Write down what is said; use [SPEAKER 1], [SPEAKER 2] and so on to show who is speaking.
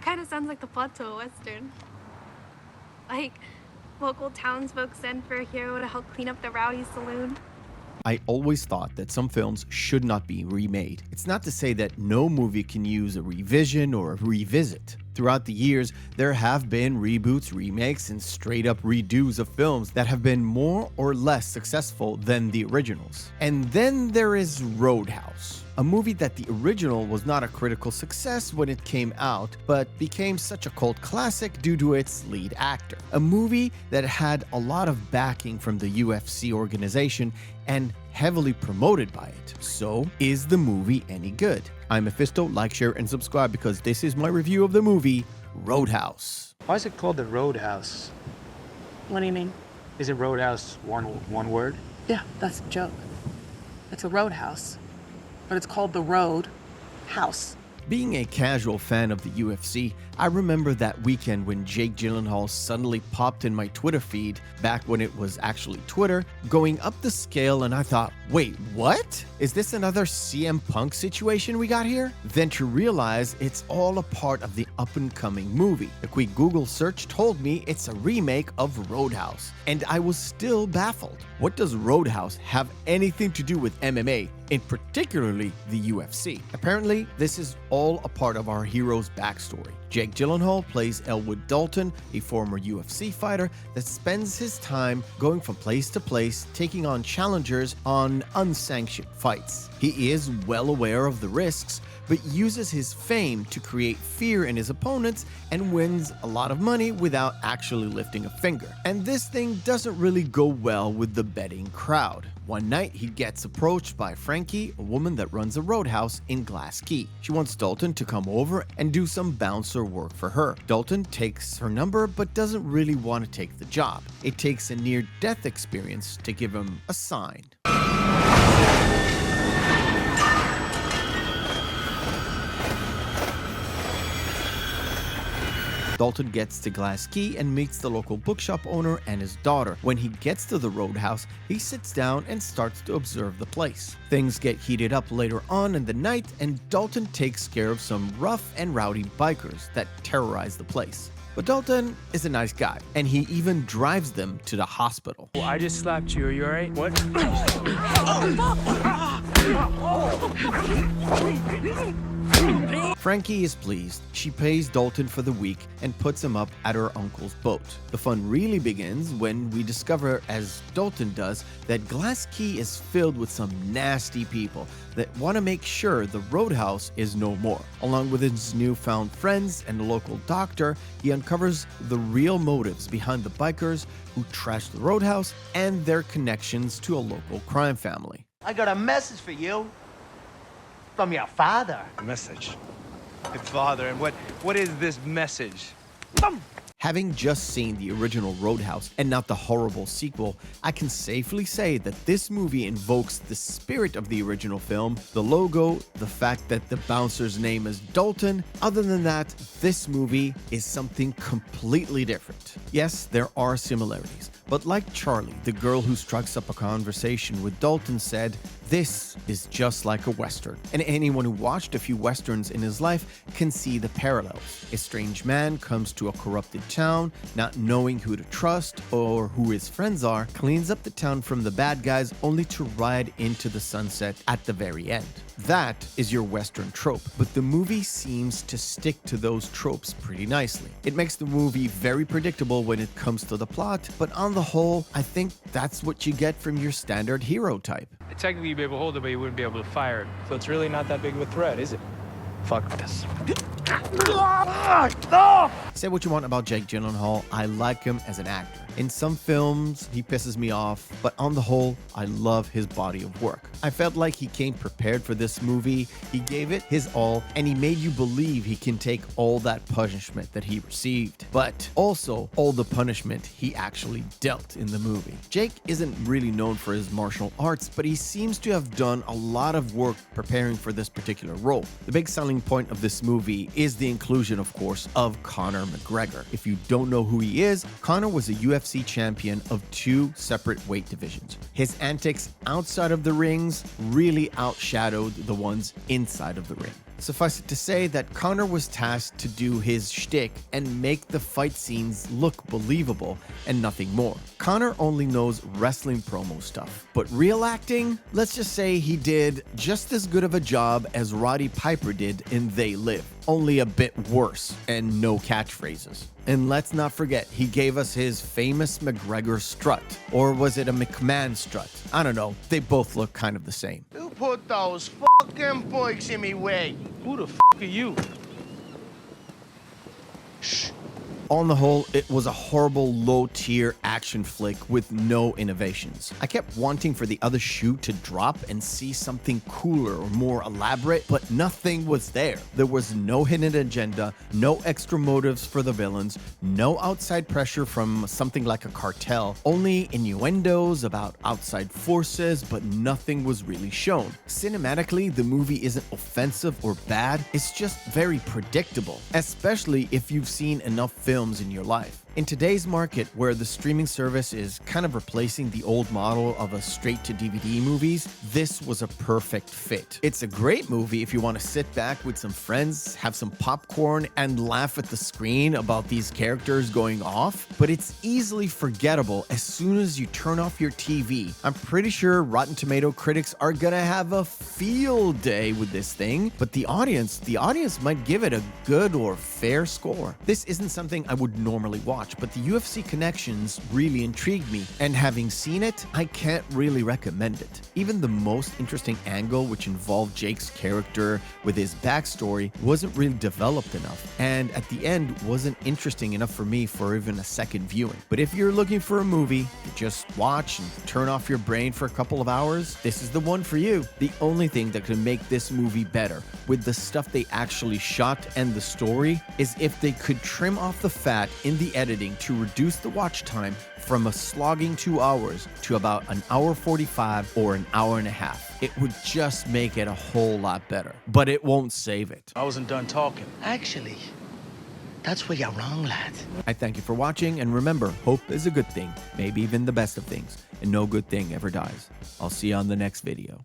[SPEAKER 1] kind of sounds like the plot to a Western. Like, local townsfolk send for a hero to help clean up the rowdy saloon.
[SPEAKER 2] I always thought that some films should not be remade. It's not to say that no movie can use a revision or a revisit. Throughout the years, there have been reboots, remakes, and straight-up redos of films that have been more or less successful than the originals. And then there is Roadhouse, a movie that the original was not a critical success when it came out, but became such a cult classic due to its lead actor. A movie that had a lot of backing from the UFC organization and heavily promoted by it. So, is the movie any good? I'm Mephisto, like, share, and subscribe because this is my review of the movie Roadhouse.
[SPEAKER 3] Why is it called the Roadhouse?
[SPEAKER 4] What do you mean?
[SPEAKER 3] Is it Roadhouse one word?
[SPEAKER 4] Yeah, that's a joke. It's a roadhouse, but it's called the Road House.
[SPEAKER 2] Being a casual fan of the UFC, I remember that weekend when Jake Gyllenhaal suddenly popped in my Twitter feed, back when it was actually Twitter, going up the scale, and I thought, wait, what? Is this another CM Punk situation we got here? Then to realize it's all a part of the up-and-coming movie. A quick Google search told me it's a remake of Roadhouse, and I was still baffled. What does Roadhouse have anything to do with MMA? In particularly the UFC. Apparently, this is all a part of our hero's backstory. Jake Gyllenhaal plays Elwood Dalton, a former UFC fighter that spends his time going from place to place, taking on challengers on unsanctioned fights. He is well aware of the risks, but uses his fame to create fear in his opponents and wins a lot of money without actually lifting a finger. And this thing doesn't really go well with the betting crowd. One night, he gets approached by Frankie, a woman that runs a roadhouse in Glass Key. She wants Dalton to come over and do some bouncer work for her. Dalton takes her number but doesn't really want to take the job. It takes a near-death experience to give him a sign. Dalton gets to Glass Key and meets the local bookshop owner and his daughter. When he gets to the roadhouse, he sits down and starts to observe the place. Things get heated up later on in the night, and Dalton takes care of some rough and rowdy bikers that terrorize the place. But Dalton is a nice guy, and he even drives them to the hospital.
[SPEAKER 3] Well, I just slapped you. Are you alright? What?
[SPEAKER 2] Frankie is pleased. She pays Dalton for the week and puts him up at her uncle's boat. The fun really begins when we discover, as Dalton does, that Glass Key is filled with some nasty people that want to make sure the roadhouse is no more. Along with his newfound friends and a local doctor, he uncovers the real motives behind the bikers who trashed the roadhouse and their connections to a local crime family.
[SPEAKER 5] I got a message for you from your father.
[SPEAKER 6] A message? My father, and what is this message?
[SPEAKER 2] Having just seen the original Roadhouse and not the horrible sequel, I can safely say that this movie invokes the spirit of the original film, the logo, the fact that the bouncer's name is Dalton. Other than that, this movie is something completely different. Yes, there are similarities, but like Charlie, the girl who strikes up a conversation with Dalton, said, this is just like a Western. And anyone who watched a few Westerns in his life can see the parallels. A strange man comes to a corrupted town, not knowing who to trust or who his friends are, cleans up the town from the bad guys only to ride into the sunset at the very end. That is your Western trope, but the movie seems to stick to those tropes pretty nicely. It makes the movie very predictable when it comes to the plot, but on the whole, I think that's what you get from your standard hero type.
[SPEAKER 3] Technically, you'd be able to hold it, but you wouldn't be able to fire it. So it's really not that big of a threat, is it? Fuck this.
[SPEAKER 2] Say what you want about Jake Gyllenhaal, I like him as an actor. In some films, he pisses me off, but on the whole, I love his body of work. I felt like he came prepared for this movie, he gave it his all, and he made you believe he can take all that punishment that he received, but also all the punishment he actually dealt in the movie. Jake isn't really known for his martial arts, but he seems to have done a lot of work preparing for this particular role. The big selling point of this movie is the inclusion, of course, of Conor McGregor. If you don't know who he is, Conor was a UFC champion of 2 separate weight divisions. His antics outside of the rings really outshadowed the ones inside of the ring. Suffice it to say that Connor was tasked to do his shtick and make the fight scenes look believable and nothing more. Connor only knows wrestling promo stuff, but real acting, let's just say he did just as good of a job as Roddy Piper did in They Live, only a bit worse and no catchphrases. And let's not forget, he gave us his famous McGregor strut. Or was it a McMahon strut? I don't know, they both look kind of the same.
[SPEAKER 5] Who put those fucking bikes in me way?
[SPEAKER 3] Who the f are you?
[SPEAKER 5] Shh.
[SPEAKER 2] On the whole, it was a horrible low-tier action flick with no innovations. I kept wanting for the other shoe to drop and see something cooler or more elaborate, but nothing was there. There was no hidden agenda, no extra motives for the villains, no outside pressure from something like a cartel, only innuendos about outside forces, but nothing was really shown. Cinematically, the movie isn't offensive or bad, it's just very predictable, especially if you've seen enough films in your life. In today's market, where the streaming service is kind of replacing the old model of a straight-to-DVD movies, this was a perfect fit. It's a great movie if you want to sit back with some friends, have some popcorn, and laugh at the screen about these characters going off, but it's easily forgettable as soon as you turn off your TV. I'm pretty sure Rotten Tomato critics are gonna have a field day with this thing, but the audience might give it a good or fair score. This isn't something I would normally watch, but the UFC connections really intrigued me, and having seen it, I can't really recommend it. Even the most interesting angle, which involved Jake's character with his backstory, wasn't really developed enough, and at the end wasn't interesting enough for me for even a second viewing. But if you're looking for a movie to just watch and turn off your brain for a couple of hours, this is the one for you. The only thing that could make this movie better, with the stuff they actually shot and the story, is if they could trim off the fat in the editing to reduce the watch time from a slogging 2 hours to about an hour 45 or an hour and a half. It would just make it a whole lot better, but it won't save it.
[SPEAKER 3] I wasn't done talking.
[SPEAKER 5] Actually, that's where you're wrong, lad.
[SPEAKER 2] I thank you for watching, and remember, hope is a good thing, maybe even the best of things, and no good thing ever dies. I'll see you on the next video.